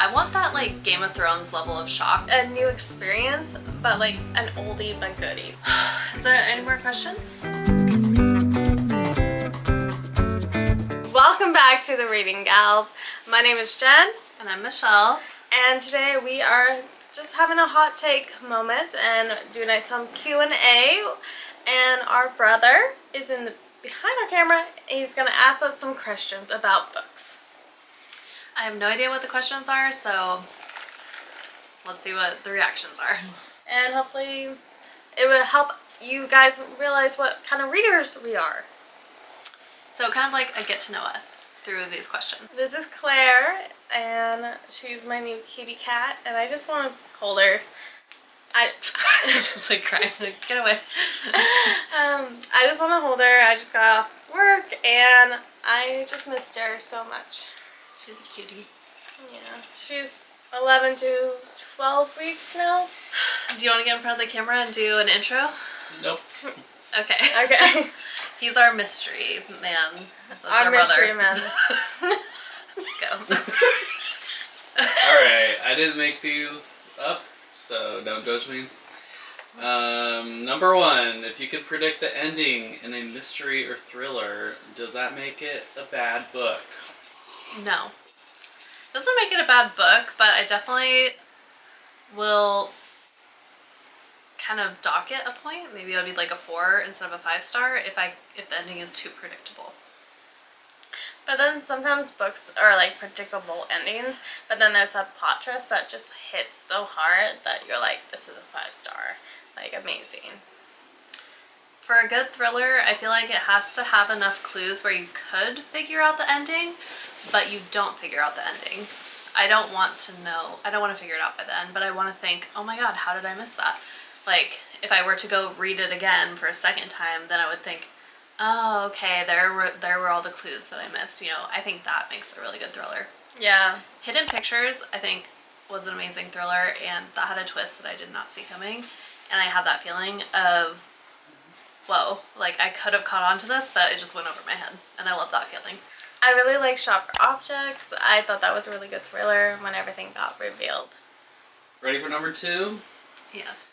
I want that like Game of Thrones level of shock. A new experience, but like an oldie but goodie. Is there any more questions? Welcome back to the Reading Gals. My name is Jen. And I'm Michelle. And today we are just having a hot take moment and doing some Q&A. And our brother is behind our camera. He's going to ask us some questions about books. I have no idea what the questions are, so let's see what the reactions are. And hopefully it will help you guys realize what kind of readers we are. So kind of like a get to know us through these questions. This is Claire, and she's my new kitty cat, and I just want to hold her. Just like crying, like, get away. I just want to hold her. I just got off work, and I just missed her so much. She's a cutie. Yeah, she's 11 to 12 weeks now. Do you want to get in front of the camera and do an intro? Nope. Okay. Okay. He's our mystery man. That's our mystery brother. man. Let's go. Alright, I didn't make these up, so don't judge me. Number one, if you could predict the ending in a mystery or thriller, does that make it a bad book? No. Doesn't make it a bad book, but I definitely will kind of dock it a point. Maybe it would be like a 4 instead of a 5-star if the ending is too predictable. But then sometimes books are like predictable endings, but then there's a plot twist that just hits so hard that you're like, this is a 5-star. Like, amazing. For a good thriller, I feel like it has to have enough clues where you could figure out the ending, but you don't figure out the ending. I don't want to figure it out by the end, but I want to think, oh my god, how did I miss that? Like, if I were to go read it again for a second time, then I would think, oh, okay, there were all the clues that I missed. You know, I think that makes a really good thriller. Yeah. Hidden Pictures, I think, was an amazing thriller, and that had a twist that I did not see coming. And I had that feeling of, whoa, like I could have caught on to this, but it just went over my head. And I love that feeling. I really like Sharp Objects. I thought that was a really good thriller when everything got revealed. Ready for number two? Yes.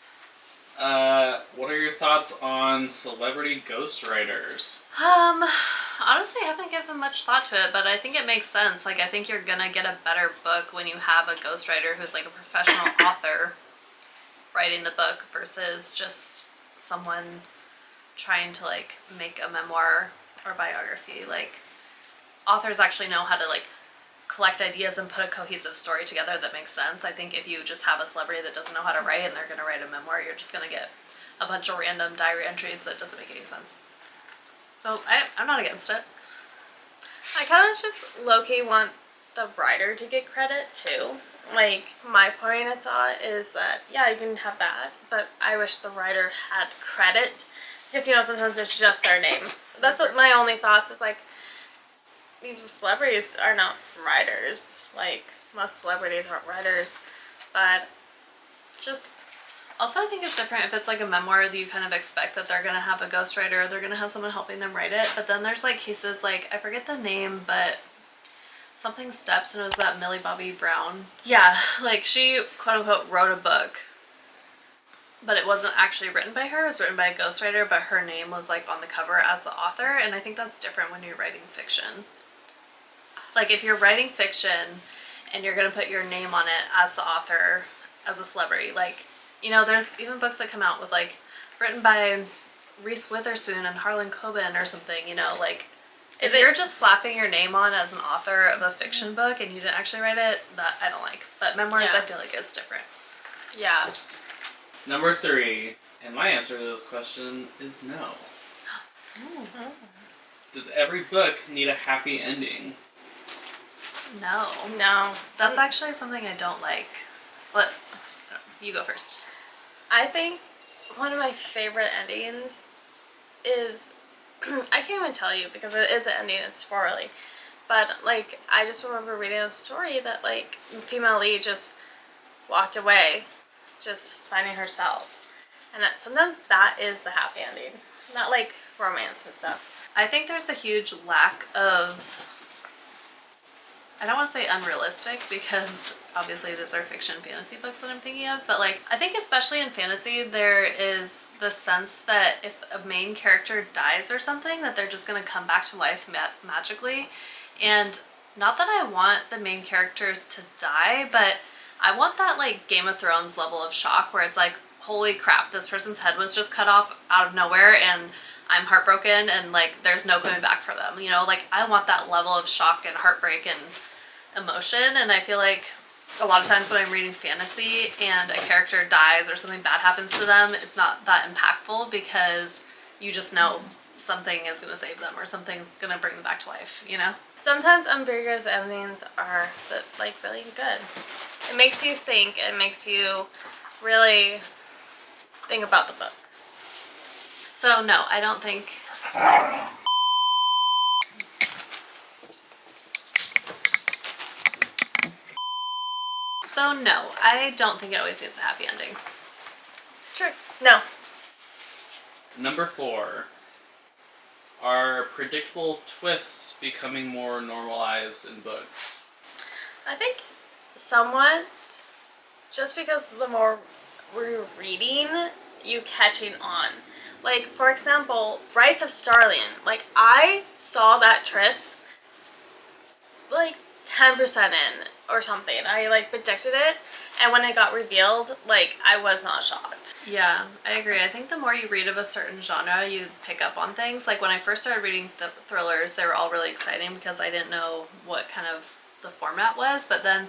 What are your thoughts on celebrity ghostwriters? Honestly, I haven't given much thought to it, but I think it makes sense. Like, I think you're gonna get a better book when you have a ghostwriter who's like a professional author writing the book versus just someone trying to like make a memoir or biography. Like, authors actually know how to like collect ideas and put a cohesive story together that makes sense. I think if you just have a celebrity that doesn't know how to write and they're going to write a memoir, you're just going to get a bunch of random diary entries that doesn't make any sense. So I'm not against it. I kind of just low-key want the writer to get credit too. Like, my point of thought is that, yeah, you can have that, but I wish the writer had credit. Because, you know, sometimes it's just their name. That's what my only thoughts is, like, these celebrities are not writers. Like, most celebrities aren't writers. But just... Also, I think it's different if it's like a memoir that you kind of expect that they're going to have a ghostwriter or they're going to have someone helping them write it. But then there's like cases like, I forget the name, but something Steps, and it was that Millie Bobby Brown. Yeah, like she quote unquote wrote a book, but it wasn't actually written by her. It was written by a ghostwriter, but her name was like on the cover as the author. And I think that's different when you're writing fiction. Like, if you're writing fiction and you're going to put your name on it as the author, as a celebrity, like, you know, there's even books that come out with, like, written by Reese Witherspoon and Harlan Coben or something, you know, like, if you're just slapping your name on as an author of a fiction book and you didn't actually write it, that I don't like. But memoirs, Yeah. I feel like it's different. Yeah. Number three, and my answer to this question is no. Does every book need a happy ending? No. No. That's actually something I don't like. What? You go first. I think one of my favorite endings is... I can't even tell you because it is an ending, it's spoilery. But, like, I just remember reading a story that, like, the female lead just walked away, just finding herself. And that sometimes that is the happy ending. Not, like, romance and stuff. I think there's a huge lack of I don't want to say unrealistic because obviously these are fiction fantasy books that I'm thinking of, but like I think especially in fantasy there is the sense that if a main character dies or something that they're just going to come back to life magically. And not that I want the main characters to die, but I want that like Game of Thrones level of shock where it's like, holy crap, this person's head was just cut off out of nowhere and I'm heartbroken and like there's no coming back for them. You know, like I want that level of shock and heartbreak and emotion, and I feel like a lot of times when I'm reading fantasy and a character dies or something bad happens to them, it's not that impactful because you just know something is going to save them or something's going to bring them back to life, you know? Sometimes ambiguous endings are like really good. It makes you think. It makes you really think about the book. So no, I don't think. So no, I don't think it always gets a happy ending. Sure. No. Number 4. Are predictable twists becoming more normalized in books? I think somewhat, just because the more we're reading, you catching on. Like, for example, Rites of Starling. Like, I saw that twist like 10% in or something. I like predicted it, and when it got revealed, like I was not shocked. Yeah, I agree. I think the more you read of a certain genre, you pick up on things. Like when I first started reading the thrillers, they were all really exciting because I didn't know what kind of the format was, but then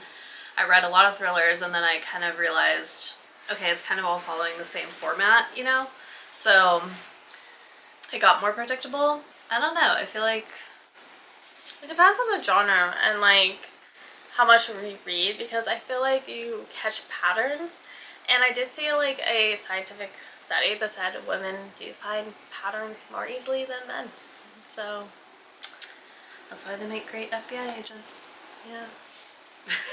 I read a lot of thrillers and then I kind of realized, okay, it's kind of all following the same format, you know? So it got more predictable. I don't know. I feel like it depends on the genre and like how much we read, because I feel like you catch patterns, and I did see like a scientific study that said women do find patterns more easily than men. So that's why they make great FBI agents. yeah.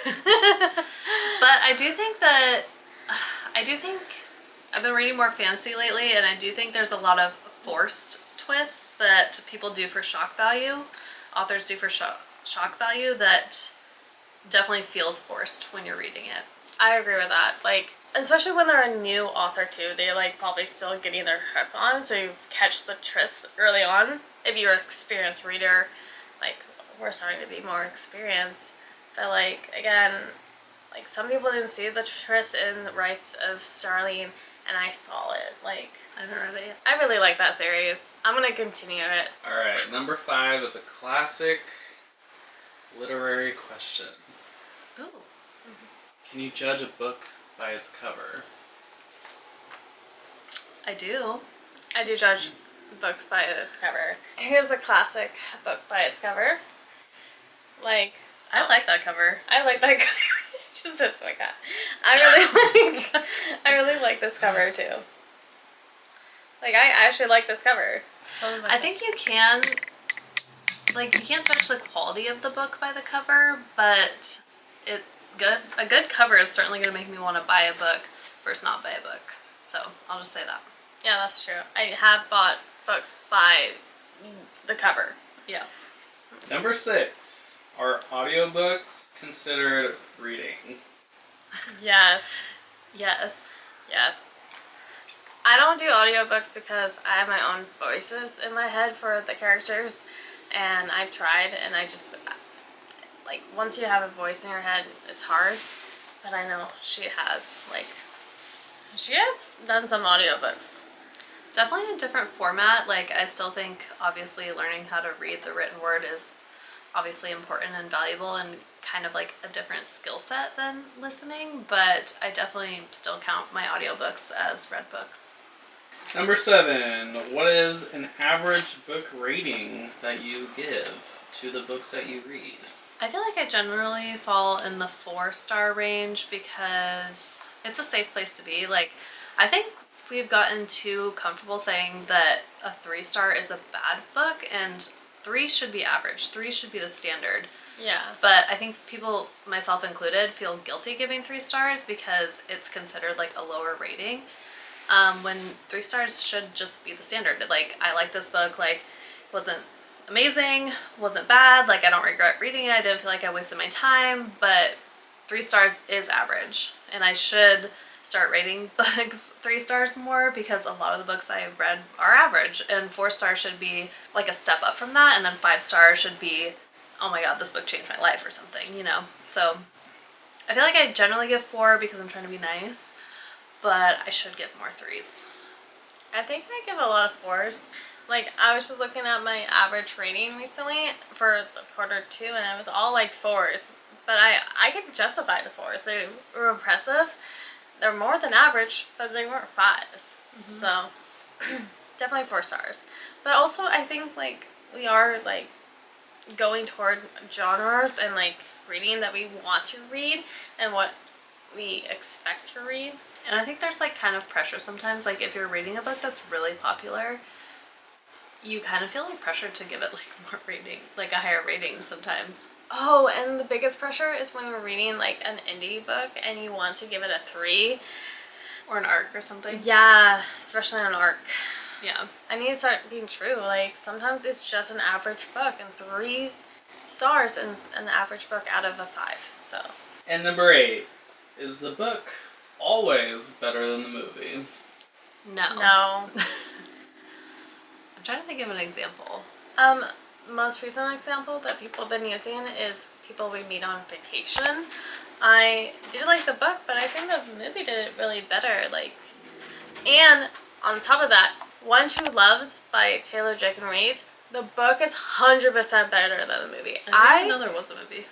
But I do think I've been reading more fantasy lately, and I do think there's a lot of forced twists that people do for shock value, authors do for shock value, that definitely feels forced when you're reading it. I agree with that. Like, especially when they're a new author too, they're like probably still getting their hook on, so you catch the twists early on. If you're an experienced reader, like we're starting to be more experienced. But like again, like some people didn't see the twist in the Rites of Starling, and I saw it. Like I haven't read it yet. I really like that series. I'm gonna continue it. Alright, number 5 is a classic literary question. Ooh. Can you judge a book by its cover? I do. I do judge books by its cover. Here's a classic book by its cover. Like, I like that cover. I like that cover. Just said like that. I really like this cover too. Like, I actually like this cover. I think you can, like, you can't judge the quality of the book by the cover, but a good cover is certainly going to make me want to buy a book versus not buy a book. So I'll just say that. Yeah, that's true. I have bought books by the cover. Yeah. Number 6. Are audiobooks considered reading? Yes. Yes. Yes. I don't do audiobooks because I have my own voices in my head for the characters, and I've tried, and I just, like, once you have a voice in your head, it's hard. But I know she has done some audiobooks. Definitely a different format. Like, I still think, obviously, learning how to read the written word is obviously important and valuable and kind of like a different skill set than listening, but I definitely still count my audiobooks as read books. Number 7. What is an average book rating that you give to the books that you read? I feel like I generally fall in the 4-star range because it's a safe place to be. Like, I think we've gotten too comfortable saying that a 3-star is a bad book, and 3 should be average. 3 should be the standard. Yeah. But I think people, myself included, feel guilty giving 3 stars because it's considered like a lower rating. When 3 stars should just be the standard. Like, I like this book, like, wasn't amazing, wasn't bad, like I don't regret reading it, I didn't feel like I wasted my time, but 3 stars is average, and I should start rating books 3 stars more because a lot of the books I've read are average, and 4 stars should be like a step up from that, and then 5 stars should be, oh my god, this book changed my life or something, you know? So I feel like I generally give 4 because I'm trying to be nice, but I should give more 3s. I think I give a lot of 4s. Like, I was just looking at my average rating recently for the quarter 2, and it was all like 4s. But I can justify the 4s. They were impressive. They're more than average, but they weren't 5s. So, definitely 4 stars. But also, I think, like, we are, like, going toward genres and, like, reading that we want to read and what we expect to read. And I think there's like kind of pressure sometimes, like if you're reading a book that's really popular, you kind of feel like pressure to give it like more rating, like a higher rating sometimes. Oh, and the biggest pressure is when you're reading like an indie book and you want to give it a 3. Or an arc or something. Yeah, especially an arc. Yeah. I need to start being true. Like, sometimes it's just an average book, and 3 stars is an average book out of a 5. So. And number 8, is the book always better than the movie? No. No. I'm trying to think of an example. Most recent example that people have been using is People We Meet on Vacation. I did like the book, but I think the movie did it really better. Like, and on top of that, One True Loves by Taylor Jenkins Reid, the book is 100% better than the movie. I didn't know there was a movie.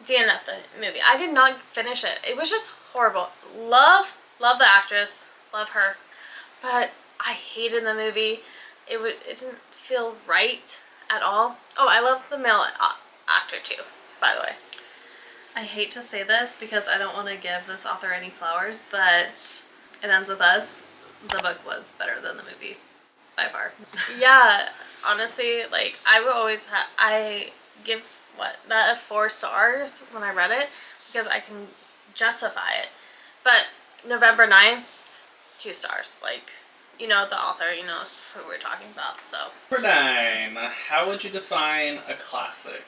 DNF the movie. I did not finish it. It was just horrible. Love the actress. Love her. But I hated the movie. It didn't feel right at all. Oh, I love the male actor too, by the way. I hate to say this because I don't want to give this author any flowers, but It Ends With Us, the book was better than the movie. By far. Yeah, honestly, like, I would always I give that 4 stars when I read it because I can justify it. But November 9th, 2 stars. Like, you know the author, you know who we're talking about, so. Number 9, how would you define a classic?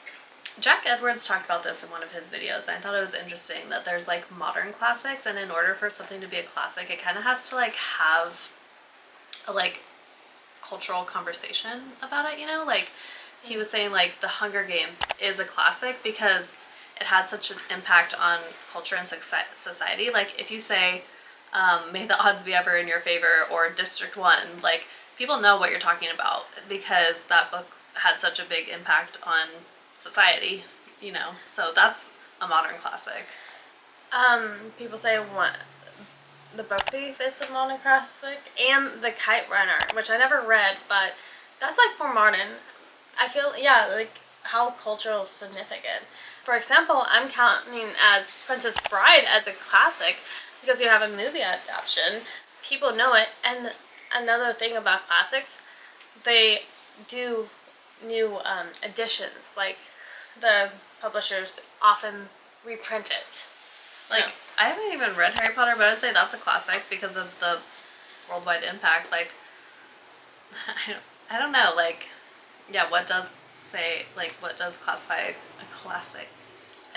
Jack Edwards talked about this in one of his videos, and I thought it was interesting that there's like modern classics, and in order for something to be a classic, it kind of has to like have a like cultural conversation about it, you know? Like, he was saying like The Hunger Games is a classic because it had such an impact on culture and society. Like, if you say, May the Odds Be Ever in Your Favor or District 1, like, people know what you're talking about because that book had such a big impact on society, you know? So that's a modern classic. People say The Book Thief is a modern classic, and The Kite Runner, which I never read, but that's like more modern. I feel, yeah, like how cultural significant. For example, I'm counting as Princess Bride as a classic because you have a movie adaptation. People know it, and another thing about classics, they do new editions. Like, the publishers often reprint it. Like, I haven't even read Harry Potter, but I'd say that's a classic because of the worldwide impact. Like, I don't know, like, yeah, what does classify a classic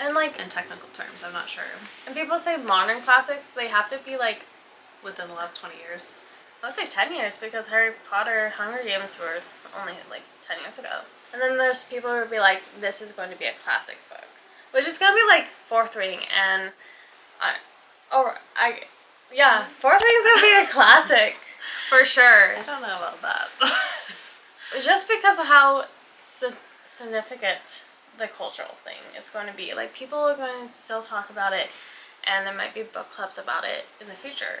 And like, in technical terms? I'm not sure. and people say modern classics, they have to be like, Within the last 20 years. let's say 10 years, because Harry Potter Hunger Games were only like 10 years ago. And then there's people who would be like, this is going to be a classic book, which is going to be like 4th reading, and yeah, 4th reading is going to be a classic for sure. I don't know about that. Just because of how significant the cultural thing is going to be. Like, people are going to still talk about it, and there might be book clubs about it in the future.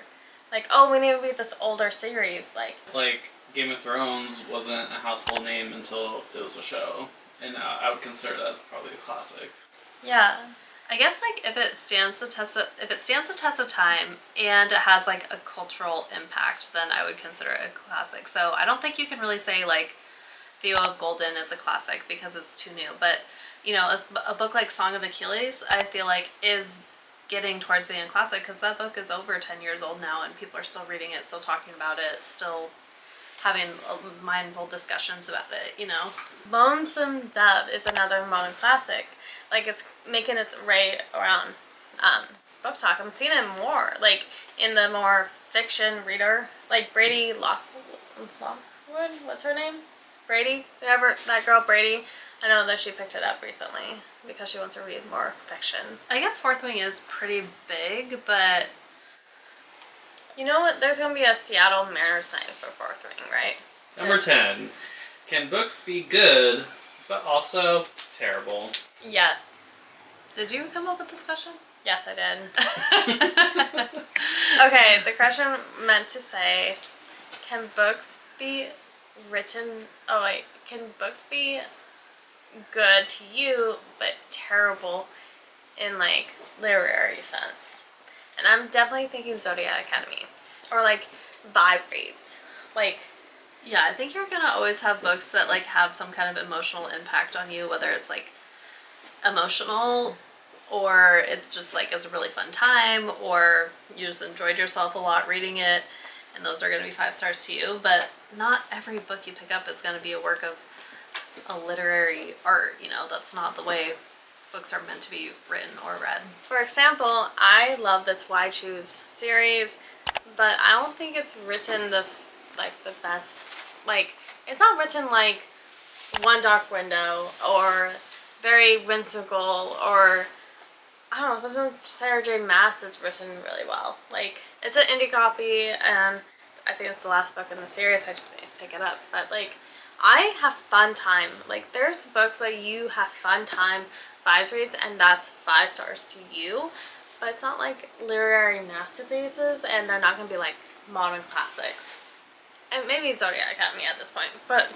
Like, oh, we need to read this older series. Like Game of Thrones wasn't a household name until it was a show, and I would consider that probably a classic. yeah. I guess like if it stands the test of time and it has like a cultural impact, then I would consider it a classic. So I don't think you can really say like Theo of Golden is a classic because it's too new. But you know, a book like Song of Achilles, I feel like is getting towards being a classic because that book is over 10 years old now, and people are still reading it, still talking about it, still, having mindful discussions about it, you know? Lonesome Dove is another modern classic. Like, it's making its way around book talk. I'm seeing it more, like, in the more fiction reader. Like, Brady Lockwood? What's her name? Brady? Whoever, that girl Brady. I know that she picked it up recently because she wants to read more fiction. I guess Fourth Wing is pretty big, but... You know what? There's going to be a Seattle Mariners night for Fourth Wing, right? Number 10. Can books be good, but also terrible? Yes. Did you come up with this question? Yes, I did. Okay, the question meant to say, can books be written... Oh, wait. Can books be good to you, but terrible in, like, literary sense? And I'm definitely thinking Zodiac Academy. Or, like, vibe reads. Like... Yeah, I think you're gonna always have books that, like, have some kind of emotional impact on you, whether it's, like, emotional, or it's just, like, is a really fun time, or you just enjoyed yourself a lot reading it, and those are gonna be 5 stars to you. But not every book you pick up is gonna be a work of a literary art, you know? That's not the way books are meant to be written or read. For example, I love this Why Choose series, but I don't think it's written the best. Like, it's not written like One Dark Window or very whimsical, or I don't know, sometimes Sarah J Maas is written really well. Like, it's an indie copy, and I think it's the last book in the series. I just need to pick it up. But, like, I have fun time. Like, there's books that you have fun time vibes reads, and that's 5 stars to you. But it's not like literary masterpieces, and they're not going to be like modern classics. And maybe Zodiac Academy at this point, but...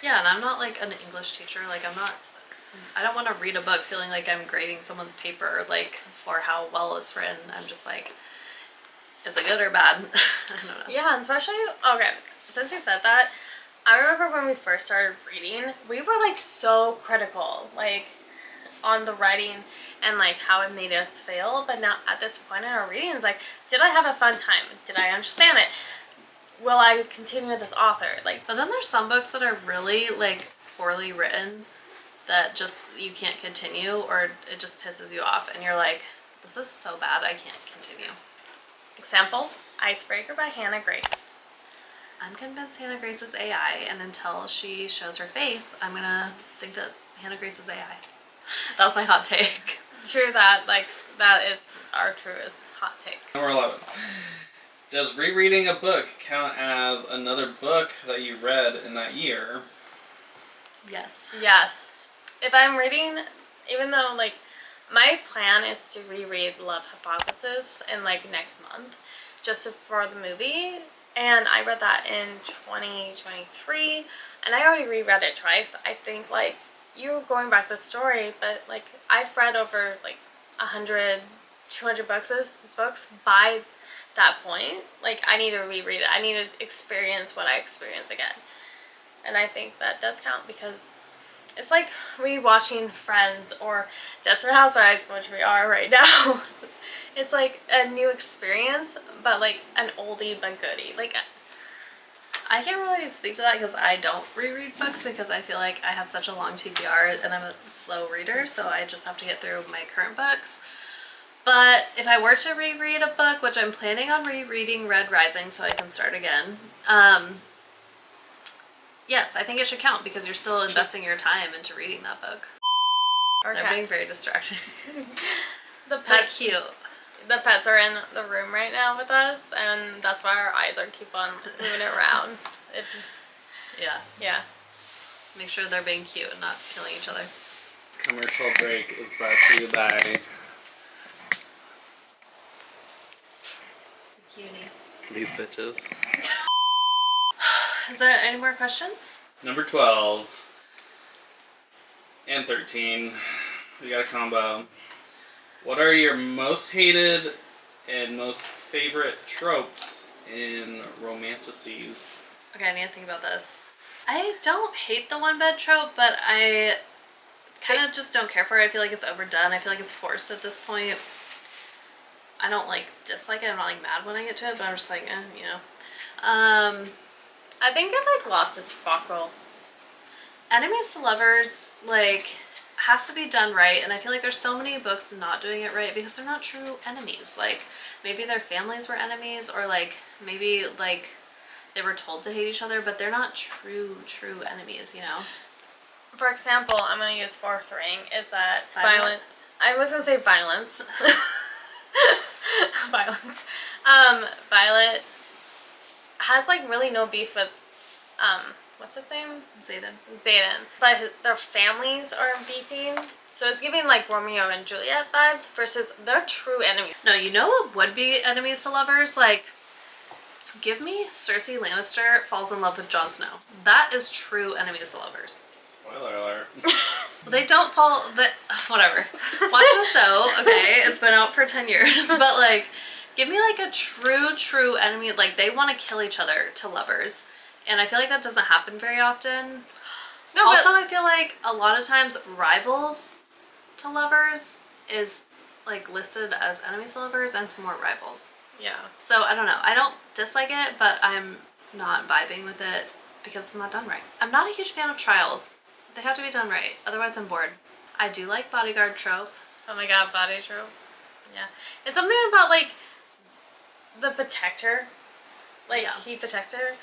Yeah, and I'm not, like, an English teacher. Like, I don't want to read a book feeling like I'm grading someone's paper, like, for how well it's written. I'm just like, is it good or bad? I don't know. Yeah, and especially, okay, since you said that, I remember when we first started reading, we were, like, so critical, like, on the writing and, like, how it made us feel. But now, at this point in our reading, it's like, did I have a fun time? Did I understand it? Will I continue with this author? Like, but then there's some books that are really, like, poorly written that just you can't continue, or it just pisses you off, and you're like, this is so bad, I can't continue. Example, Icebreaker by Hannah Grace. I'm convinced Hannah Grace is AI, and until she shows her face, I'm gonna think that Hannah Grace is AI. That's my hot take. True that, like, that is our truest hot take. Number 11. Does rereading a book count as another book that you read in that year? Yes. Yes. If I'm reading, even though, like, my plan is to reread Love Hypothesis in, like, next month, just for the movie, and I read that in 2023, and I already reread it twice. I think, like, you're going back to the story, but, like, I've read over, like, 100, 200 books by that point. Like, I need to reread it. I need to experience what I experienced again. And I think that does count, because it's like rewatching Friends or Desperate Housewives, which we are right now. It's like a new experience, but like an oldie but goodie. Like, I can't really speak to that because I don't reread books, because I feel like I have such a long TBR and I'm a slow reader, so I just have to get through my current books. But if I were to reread a book, which I'm planning on rereading Red Rising so I can start again, yes, I think it should count, because you're still investing your time into reading that book. okay. They're being very distracting. The But pets, cute. the pets are in the room right now with us, and that's why our eyes are keep on moving around. Yeah. Yeah. Make sure they're being cute and not killing each other. Commercial break is brought to you by Cutie. these bitches. Is there any more questions? Number 12 and 13. We got a combo. What are your most hated and most favorite tropes in romanticises? Okay, I need to think about this. I don't hate the one bed trope, but I kind of just don't care for it. I feel like it's overdone. I feel like it's forced at this point. I don't, like, dislike it. I'm not, like, mad when I get to it, but I'm just like, you know. I think it like lost its sparkle. Enemies to lovers, like, has to be done right, and I feel like there's so many books not doing it right because they're not true enemies. Like, maybe their families were enemies, or like maybe like they were told to hate each other, but they're not true enemies, you know? For example, I'm gonna use Fourth Ring, is that Violent? I was gonna say violence. Violence. Violet has like really no beef with what's his name? Zayden. But their families are beefing. So it's giving like Romeo and Juliet vibes versus they're true enemies. No, you know what would be enemies to lovers? Like, give me Cersei Lannister falls in love with Jon Snow. That is true enemies to lovers. Spoiler alert. Well, they don't fall. Whatever. Watch the show, okay? It's been out for 10 years. But, like, give me, like, a true enemy. Like, they want to kill each other to lovers. And I feel like that doesn't happen very often. No, Also, I feel like a lot of times rivals to lovers is, like, listed as enemies to lovers and some more rivals. yeah. So, I don't know. I don't dislike it, but I'm not vibing with it because it's not done right. I'm not a huge fan of trials. They have to be done right. Otherwise, I'm bored. I do like bodyguard trope. Oh my god, body trope. Yeah. It's something about like the protector. Like Yeah. he protects her.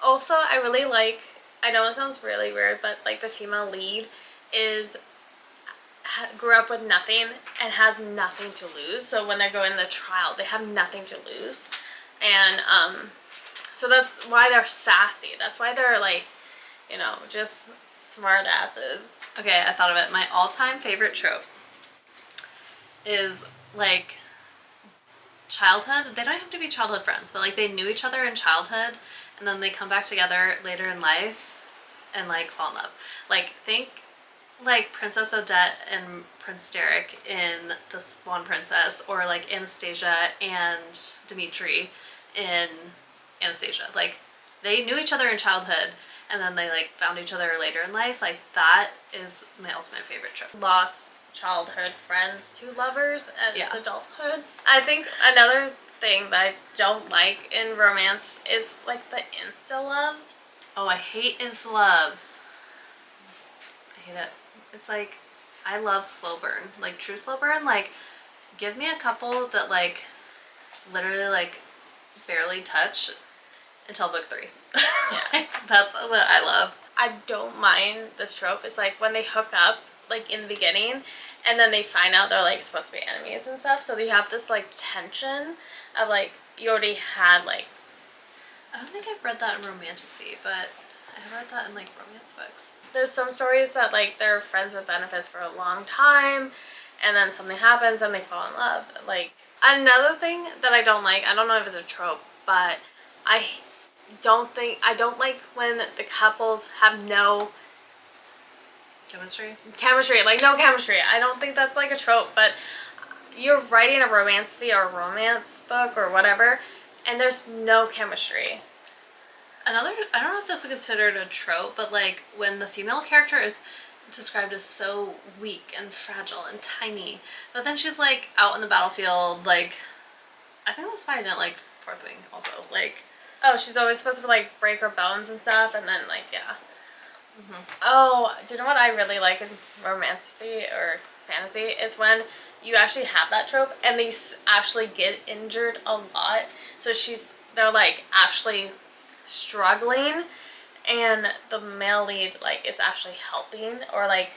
Also, I really like, I know it sounds really weird, but like the female lead is grew up with nothing and has nothing to lose. So when they're going the trial, they have nothing to lose. And so that's why they're sassy. That's why they're like, you know, just smart asses. Okay, I thought of it. My all-time favorite trope is like childhood. They don't have to be childhood friends, but like they knew each other in childhood and then they come back together later in life and like fall in love. Like think like Princess Odette and Prince Derek in The Swan Princess, or like Anastasia and Dimitri in Anastasia. Like they knew each other in childhood and then they like found each other later in life. Like that is my ultimate favorite trope. Lost childhood friends to lovers as Yeah. adulthood. I think another thing that I don't like in romance is like the insta love. Oh, I hate insta love. I hate it. It's like, I love slow burn. Like true slow burn. Like, give me a couple that like literally like barely touch until book 3. Yeah. That's what I love. I don't mind this trope. It's like when they hook up like in the beginning and then they find out they're like supposed to be enemies and stuff, so you have this like tension of like you already had like, I don't think I've read that in Romantasy, but I've read that in like romance books. there's some stories that like they're friends with benefits for a long time and then something happens and they fall in love. Like another thing that I don't like, I don't know if it's a trope, but I don't like when the couples have no Chemistry? like no chemistry. I don't think that's like a trope, but you're writing a romancy or a romance book or whatever and there's no chemistry. Another, I don't know if this is considered a trope, but like when the female character is described as so weak and fragile and tiny, but then she's like out in the battlefield, like, I think that's why I didn't like Fourth Wing also. Like, Oh, she's always supposed to like break her bones and stuff, and then like, yeah. Oh, do you know what I really like in romantasy or fantasy is when you actually have that trope and they actually get injured a lot. So they're like actually struggling and the male lead like is actually helping or like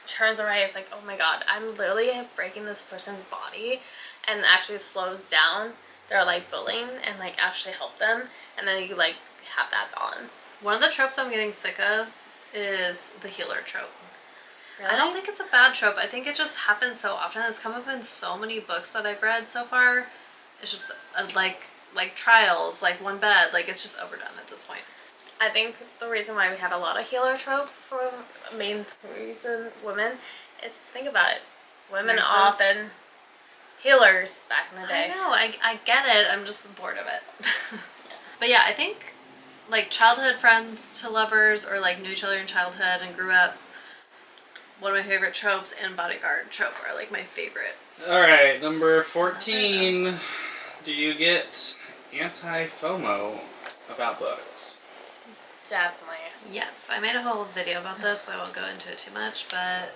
turns around, it's like, oh my god, I'm literally breaking this person's body, and actually slows down. They're like bullying and like actually help them, and then you like have that bond. one of the tropes I'm getting sick of is the healer trope. Really? I don't think it's a bad trope. I think it just happens so often. It's come up in so many books that I've read so far. It's just like trials, like one bed, like it's just overdone at this point. I think the reason why we have a lot of healer trope for main reason women is, think about it, women Nurses. often healers back in the I day. know, I get it. I'm just bored of it. But yeah, I think like childhood friends to lovers, or like knew each other in childhood and grew up. One of my favorite tropes and bodyguard trope are like my favorite. Alright, number 14. Do you get anti-FOMO about books? Definitely. Yes, I made a whole video about this, so I won't go into it too much, but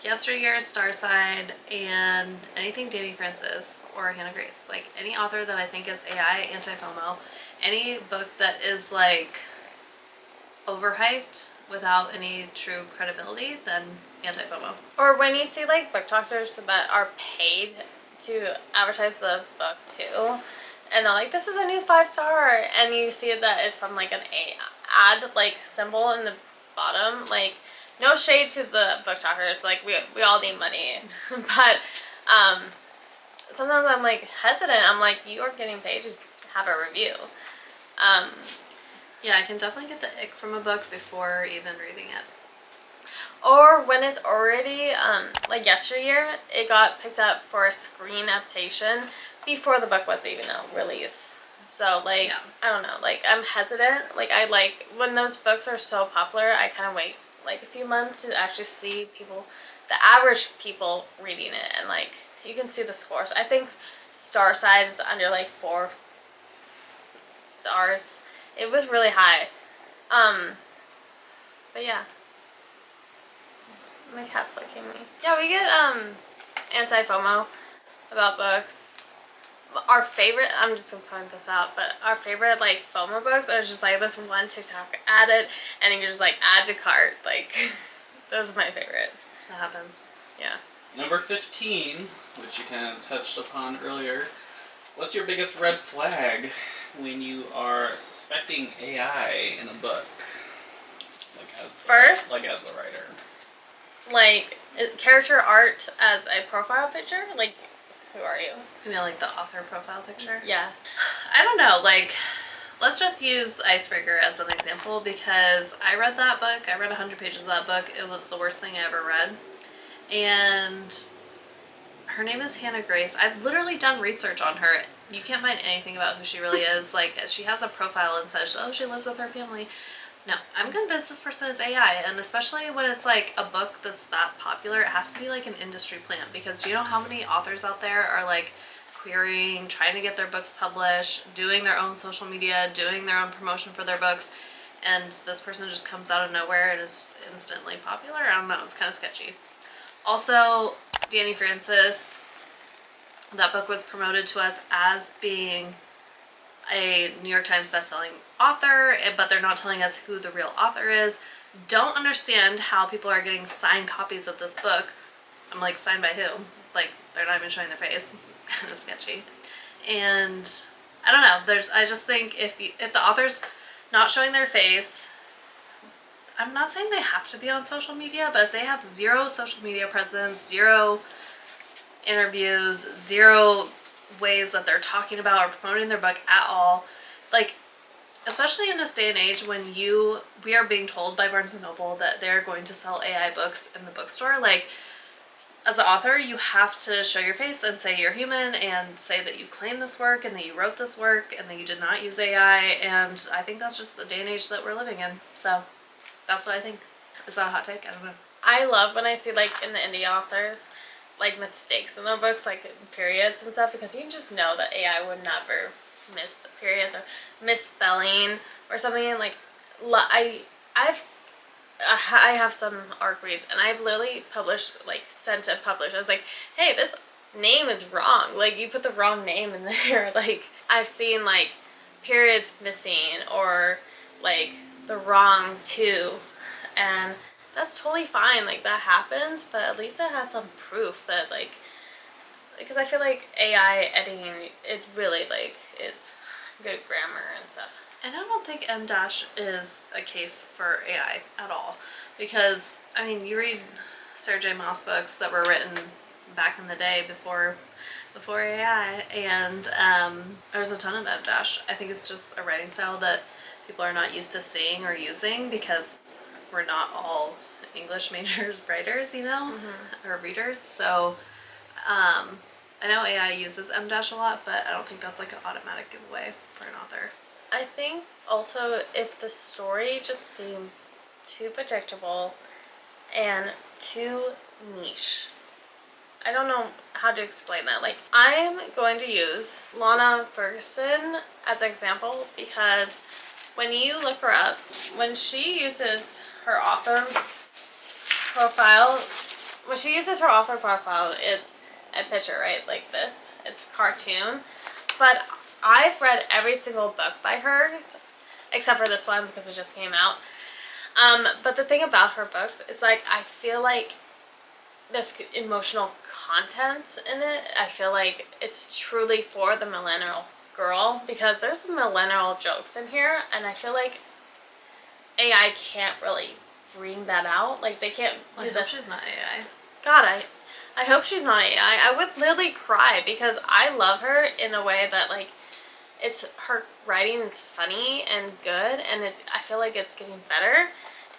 Yesteryear, Starside, and anything Danny Francis or Hannah Grace. Like, any author that I think is AI, anti-FOMO, any book that is, like, overhyped without any true credibility, then anti-FOMO. Or when you see like book doctors that are paid to advertise the book too, and they're like, this is a new 5-star, and you see that it's from like an ad like symbol in the bottom. Like, no shade to the book talkers, like we all need money. But sometimes I'm like hesitant. I'm like, you are getting paid to have a review. Yeah, I can definitely get the ick from a book before even reading it. Or when it's already, like Yesteryear, it got picked up for a screen adaptation before the book was even a release. So, like, Yeah. I don't know, like, I'm hesitant. Like, I like, when those books are so popular, I kind of wait, like, a few months to actually see people, the average people reading it. And, like, you can see the scores. I think Starside is under, like, 4 stars. It was really high. But yeah. My cat's licking me. Yeah, we get anti-FOMO about books. Our favorite, I'm just gonna point this out, but our favorite like FOMO books are just like this one TikTok added, and then you just like add to cart. Like, those are my favorite. That happens. Yeah. Number 15, which you kind of touched upon earlier. What's your biggest red flag when you are suspecting AI in a book? Like as First? like as a writer. Like, character art as a profile picture? Like, who are you? You mean like the author profile picture? Yeah. I don't know, like, let's just use Icebreaker as an example because I read that book. I read 100 pages of that book. It was the worst thing I ever read. And her name is Hannah Grace. I've literally done research on her. You can't find anything about who she really is. Like, she has a profile and says, oh, she lives with her family. No, I'm convinced this person is AI, and especially when it's like a book that's that popular, it has to be like an industry plant, because do you know how many authors out there are like querying, trying to get their books published, doing their own social media, doing their own promotion for their books, and this person just comes out of nowhere and is instantly popular? I don't know, it's kind of sketchy. Also, Danny Francis, that book was promoted to us as being a New York Times bestselling author, but they're not telling us who the real author is. Don't understand how people are getting signed copies of this book. I'm like, signed by who? Like, they're not even showing their face. It's kind of sketchy. And I don't know. I just think if the author's not showing their face, I'm not saying they have to be on social media, but if they have zero social media presence, zero interviews, zero ways that they're talking about or promoting their book at all, like, especially in this day and age when we are being told by Barnes & Noble that they're going to sell AI books in the bookstore, like, as an author, you have to show your face and say you're human and say that you claim this work and that you wrote this work and that you did not use AI, and I think that's just the day and age that we're living in. So that's what I think. Is that a hot take? I don't know. I love when I see, like, in the indie authors, like, mistakes in their books, like, periods and stuff, because you just know that AI would never miss the periods or misspelling or something. Like, I have some ARC reads, and I've literally sent to publish. I was like, hey, this name is wrong. Like, you put the wrong name in there. Like, I've seen, like, periods missing or, like, the wrong two, and that's totally fine. Like, that happens, but at least it has some proof that, like, because I feel like AI editing, it really, like, is good grammar and stuff. And I don't think M- is a case for AI at all, because, I mean, you read Sarah J. Maas books that were written back in the day before AI, and there's a ton of M-. I think it's just a writing style that people are not used to seeing or using because we're not all English majors writers, you know, or readers. So I know AI uses M- a lot, but I don't think that's like an automatic giveaway for an author. I think also if the story just seems too predictable and too niche. I don't know how to explain that. Like, I'm going to use Lana Ferguson as an example because when you look her up, when she uses her author profile, it's a picture, right? Like this. It's cartoon. But I've read every single book by her, except for this one because it just came out. But the thing about her books is, like, I feel like there's emotional content in it. I feel like it's truly for the millennial girl, because there's some millennial jokes in here, and I feel like AI can't really bring that out. Like, they can't do I hope she's not AI. God, I hope she's not AI. I would literally cry, because I love her in a way that, like, it's her writing is funny and good, and I feel like it's getting better,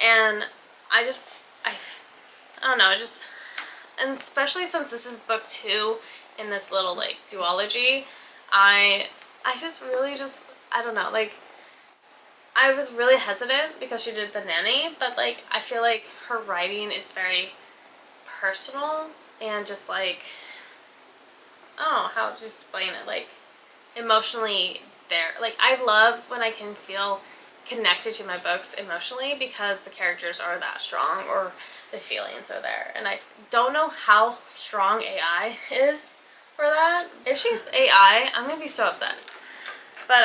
and I don't know, and especially since this is book 2 in this little, like, duology, I don't know, like, I was really hesitant because she did The Nanny, but, like, I feel like her writing is very personal and just, like, I don't know how to explain it, like, emotionally there. Like, I love when I can feel connected to my books emotionally because the characters are that strong or the feelings are there. And I don't know how strong AI is for that. If she's AI, I'm gonna be so upset. But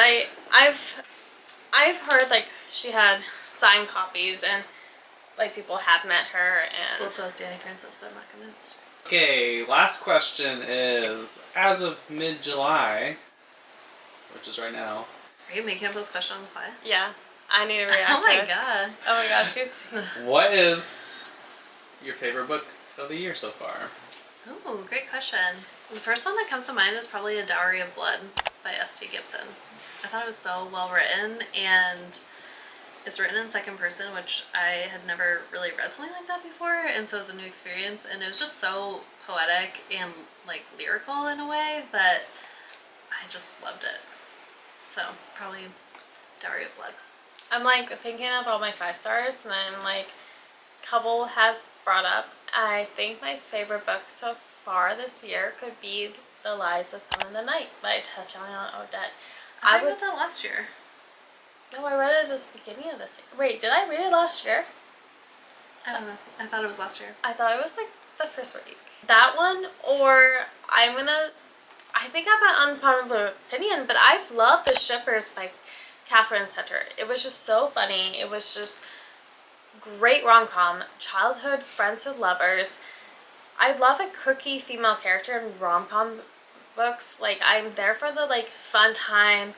I've heard, like, she had signed copies and, like, people have met her, and Well, so is Danny Francis, but I'm not convinced. Okay, last question is, as of mid-July, which is right now. Are you making up those questions on the fly? yeah, I need to react Oh my to it. god. Oh my god, she's What is your favorite book of the year so far? Oh, great question. The first one that comes to mind is probably A Dowry of Blood by S.T. Gibson. I thought it was so well written, and it's written in second person, which I had never really read something like that before, and so it was a new experience, and it was just so poetic and, like, lyrical in a way that I just loved it. So, probably Dowry of Blood. I'm, like, thinking of all my 5 stars, and I'm, like, couple has brought up, I think my favorite book so far this year could be The Lies of Some in the Night by Tatiana Odette. I read that last year. No, I read it at the beginning of this year. Wait, did I read it last year? I don't know. I thought it was last year. I thought it was, like, the first week. That one, or I think I have an unpopular opinion, but I've loved The Shippers by Catherine Sutter. It was just so funny. It was just great rom-com, childhood friends with lovers. I love a quirky female character in rom-com books. Like, I'm there for the, like, fun time,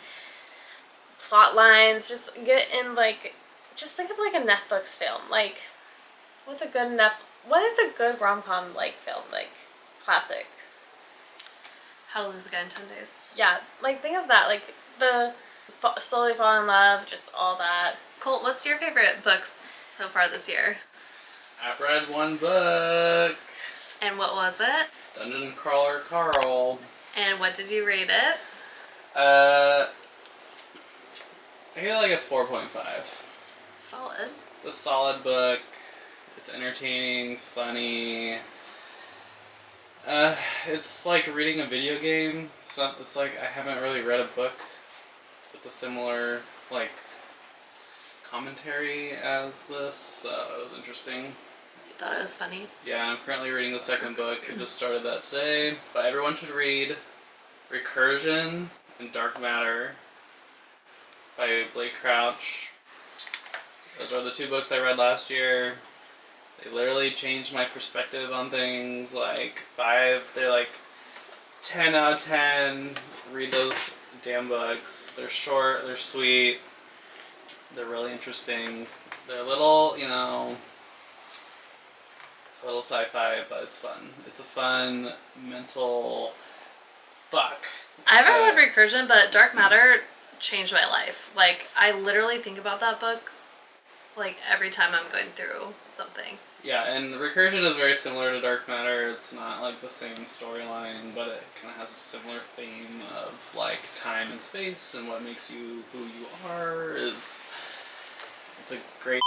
plot lines, just get in, like, just think of, like, a Netflix film. Like, what is a good rom-com, like, film, like, classic? How to Lose a Guy in 10 Days. Yeah, like, think of that, like, slowly fall in love, just all that. Colt, what's your favorite books so far this year? I've read one book. And what was it? Dungeon Crawler Carl. And what did you rate it? I give it like a 4.5. Solid. It's a solid book. It's entertaining, funny. It's like reading a video game. It's like I haven't really read a book with a similar, like, commentary as this, so it was interesting. You thought it was funny? Yeah, I'm currently reading the second book. I just started that today. But everyone should read Recursion and Dark Matter by Blake Crouch. Those are the 2 books I read last year. They literally changed my perspective on things. Like, they're like 10 out of 10. Read those damn books. They're short, they're sweet, they're really interesting. They're a little, a little sci-fi, but it's fun. It's a fun mental fuck. I haven't read Recursion, but Dark Matter changed my life. Like, I literally think about that book, like, every time I'm going through something. Yeah, and Recursion is very similar to Dark Matter. It's not, like, the same storyline, but it kind of has a similar theme of, like, time and space, and what makes you who you are it's a great...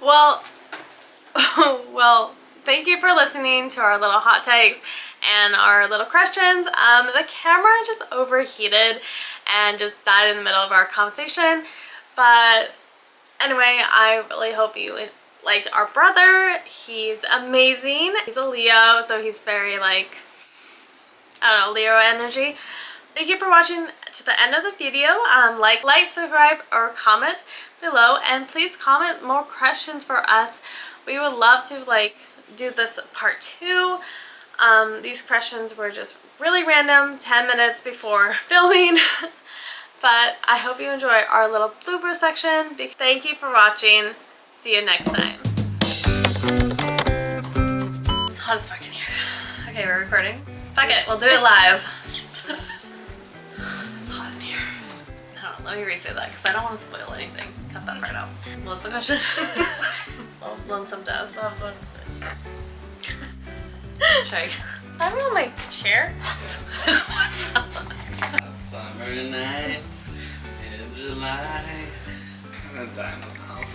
Well, thank you for listening to our little hot takes, and our little questions. The camera just overheated and just died in the middle of our conversation. But anyway, I really hope you liked our brother. He's amazing. He's a Leo, so he's very like, I don't know, Leo energy. Thank you for watching to the end of the video. Like, subscribe, or comment below, and please comment more questions for us. We would love to like do this part 2. These questions were just really random, 10 minutes before filming. But I hope you enjoy our little blooper section. Thank you for watching. See you next time. It's hot as fuck in here. Okay, we're recording. Fuck it, we'll do it live. It's hot in here. I don't know, let me re-say that because I don't want to spoil anything. Cut that part out. What's the question? Lonesome Dove. Check. I'm on my chair. Summer nights in July. I'm gonna die in this house.